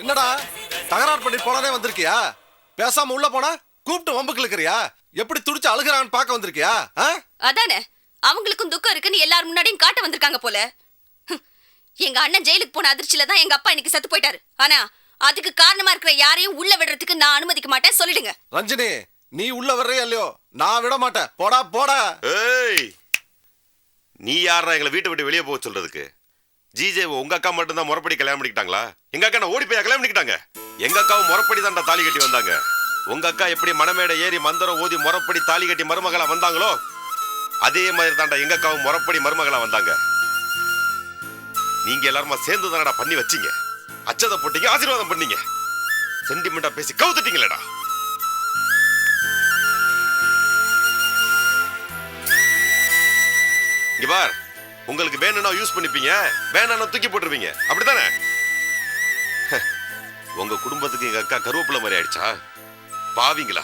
என்னடா தகராறு பண்ணி போனே வந்திருக்கியா? பேசாம உள்ள போனா கூப்பிட்டு வம்புக்கு இழுக்கிறியா? எப்படி துடிச்சு அழுகுறான்னு பார்க்க வந்திருக்கியா? அதானே, அவங்களுக்கும் துக்கம் இருக்குன்னு எல்லாரும் முன்னாடியும் காட்ட வந்திருக்காங்க போல. எங்க அண்ணன் ஜெயிலுக்கு போன அதிர்ச்சியில தான் எங்க அப்பா இன்னைக்கு செத்து போயிட்டாரு. ஆனா அதுக்கு காரணமா இருக்கிற யாரையும் உள்ள விடுறதுக்கு நான் அனுமதிக்க மாட்டேன், சொல்லிடுங்க. ரஞ்சினி, நீ உள்ள வர்றியா இல்லையோ, நான் விட மாட்டேன். போடா போடா. ஏய், நீ யாரா எங்களை வீட்டை விட்டு வெளியே போக சொல்றதுக்கு? ஜிஜே உங்க அக்கா மட்டும் தான் முறைப்படி கல்யாணம் பண்ணிக்கிட்டாங்களா? எங்க அக்கா நான் ஓடி போய் கல்யாணம் பண்ணிக்கிட்டாங்க. எங்க அக்காவும் முறைப்படி தான்டா தாலி கட்டி வந்தாங்க. உங்க அக்கா எப்படி மணமேடை ஏறி மந்திரம் ஓதி முறைப்படி தாலி கட்டி மருமகளா வந்தாங்களோ அதே மாதிரி தான்டா எங்க அக்காவும் முறைப்படி மருமகளா வந்தாங்க. நீங்க எல்லாருமா சேர்ந்து தானடா பண்ணி வச்சீங்க. அச்சதை போட்டீங்க, ஆசீர்வாதம் பண்ணீங்க, சென்டிமெண்டா பேசி கவுத்துட்டீங்களேடா. இங்க பார், உங்களுக்கு வேணும்னா யூஸ் பண்ணிப்பீங்க, வேணாம்னா தூக்கி போட்டுருவீங்க, அப்படித்தானே? உங்க குடும்பத்துக்கு எங்க அக்கா கருவேப்பிலை மாதிரி ஆயிடுச்சா? பாவீங்களா?